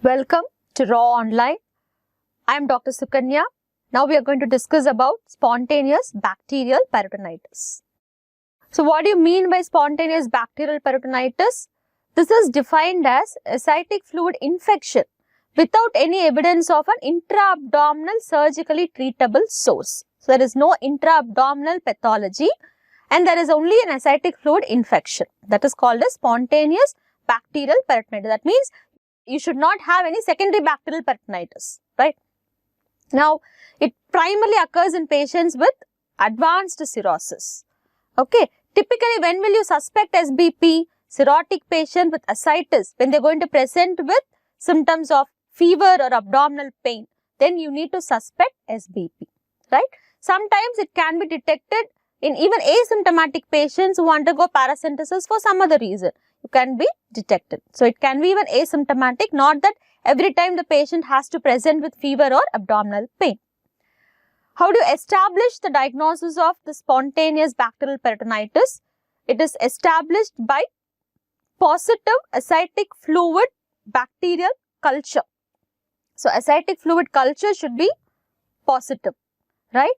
Welcome to Raw Online. I am Dr. Sukanya. Now we are going to discuss about spontaneous bacterial peritonitis. So what do you mean by spontaneous bacterial peritonitis? This is defined as ascitic fluid infection without any evidence of an intra-abdominal surgically treatable source. So there is no intra-abdominal pathology and there is only an ascitic fluid infection. That is called as spontaneous bacterial peritonitis. That means you should not have any secondary bacterial peritonitis, right? Now, it primarily occurs in patients with advanced cirrhosis. Okay, typically when will you suspect SBP? Cirrhotic patient with ascites, when they are going to present with symptoms of fever or abdominal pain, then you need to suspect SBP, right? Sometimes it can be detected in even asymptomatic patients who undergo paracentesis for some other reason. It can be detected. So, it can be even asymptomatic, not that every time the patient has to present with fever or abdominal pain. How do you establish the diagnosis of the spontaneous bacterial peritonitis? It is established by positive ascitic fluid bacterial culture. So, ascitic fluid culture should be positive, right?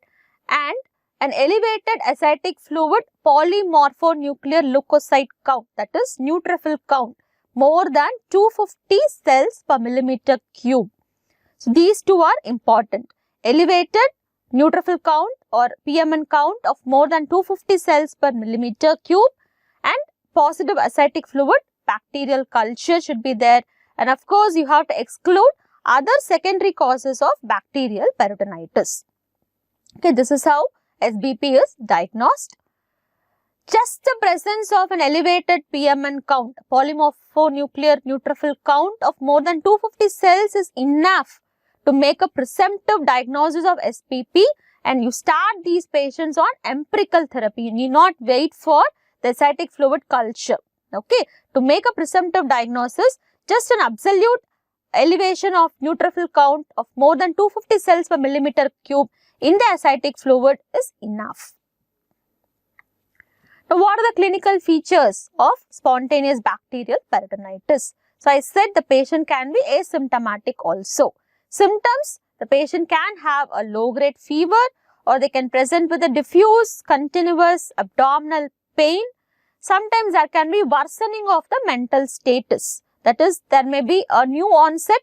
And an elevated ascitic fluid polymorphonuclear leukocyte count, that is neutrophil count, more than 250 cells per millimeter cube. So, these two are important. Elevated neutrophil count or PMN count of more than 250 cells per millimeter cube and positive ascitic fluid bacterial culture should be there. And of course, you have to exclude other secondary causes of bacterial peritonitis. Okay, this is how SBP is diagnosed. Just the presence of an elevated PMN count, polymorphonuclear neutrophil count of more than 250 cells is enough to make a presumptive diagnosis of SBP, and you start these patients on empirical therapy. You need not wait for the ascitic fluid culture. Okay, to make a presumptive diagnosis, just an absolute elevation of neutrophil count of more than 250 cells per millimeter cube in the ascitic fluid is enough. Now, what are the clinical features of spontaneous bacterial peritonitis? So, I said the patient can be asymptomatic also. Symptoms, the patient can have a low-grade fever or they can present with a diffuse, continuous abdominal pain. Sometimes there can be worsening of the mental status. That is, there may be a new onset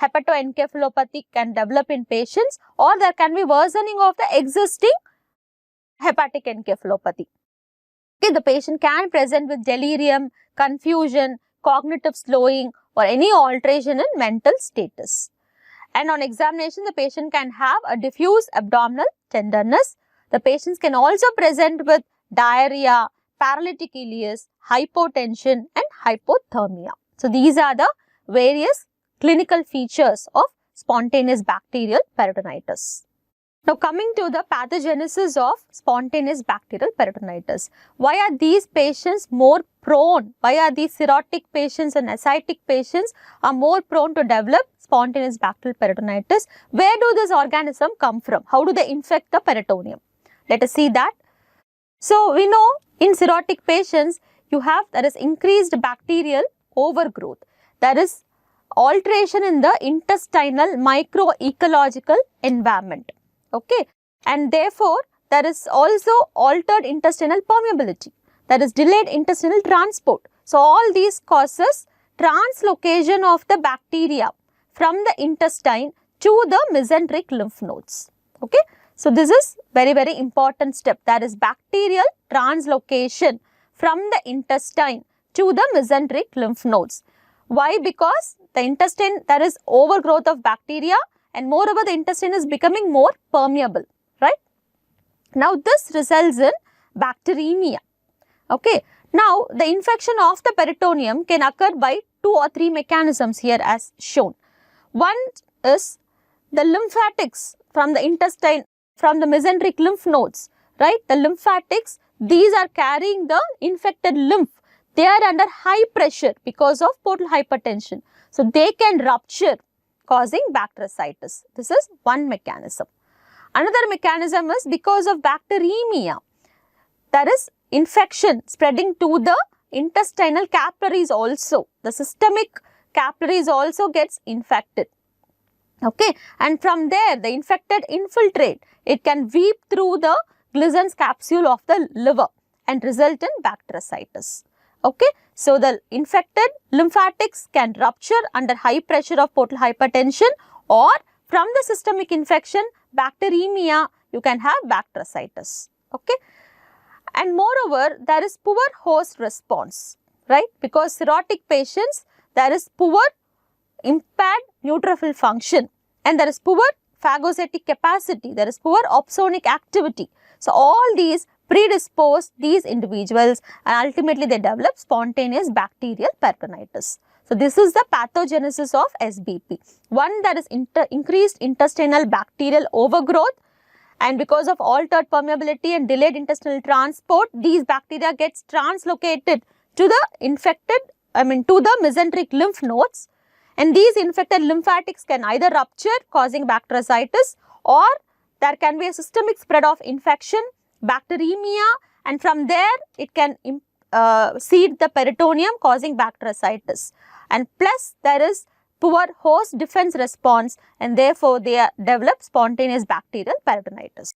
hepatoencephalopathy can develop in patients, or there can be worsening of the existing hepatic encephalopathy. Okay, the patient can present with delirium, confusion, cognitive slowing or any alteration in mental status. And on examination, the patient can have a diffuse abdominal tenderness. The patients can also present with diarrhea, paralytic ileus, hypotension and hypothermia. So, these are the various clinical features of spontaneous bacterial peritonitis. Now, coming to the pathogenesis of spontaneous bacterial peritonitis. Why are these patients more prone? Why are these cirrhotic patients and ascitic patients are more prone to develop spontaneous bacterial peritonitis? Where do this organism come from? How do they infect the peritoneum? Let us see that. So, we know in cirrhotic patients, there is increased bacterial overgrowth. There is alteration in the intestinal microecological environment. Okay, and therefore, there is also altered intestinal permeability. There is delayed intestinal transport. So, all these causes translocation of the bacteria from the intestine to the mesenteric lymph nodes. Okay, so this is very important step. That is bacterial translocation from the intestine to the mesenteric lymph nodes. Why? Because the intestine, there is overgrowth of bacteria and moreover the intestine is becoming more permeable, right? Now, this results in bacteremia. Okay. Now, the infection of the peritoneum can occur by 2 or 3 mechanisms here as shown. One is the lymphatics from the intestine, from the mesenteric lymph nodes, right? The lymphatics, these are carrying the infected lymph. They are under high pressure because of portal hypertension. So, they can rupture causing bactericitis. This is one mechanism. Another mechanism is because of bacteremia. There is infection spreading to the intestinal capillaries also. The systemic capillaries also gets infected. Okay, and from there the infected infiltrate. It can weep through the Glissen's capsule of the liver and result in bactericytosis. Okay, so the infected lymphatics can rupture under high pressure of portal hypertension, or from the systemic infection, bacteremia, you can have bactericytosis. Okay, and moreover, there is poor host response, right? Because cirrhotic patients, there is poor impaired neutrophil function, and there is poor phagocytic capacity, there is poor opsonic activity. So, all these predispose these individuals, and ultimately they develop spontaneous bacterial peritonitis. So, this is the pathogenesis of SBP. One, that is increased intestinal bacterial overgrowth, and because of altered permeability and delayed intestinal transport, these bacteria gets translocated to the infected, to the mesenteric lymph nodes, and these infected lymphatics can either rupture causing bactericytosis, or there can be a systemic spread of infection, bacteremia, and from there it can seed the peritoneum causing bactericytosis, and plus there is poor host defense response, and therefore they develop spontaneous bacterial peritonitis.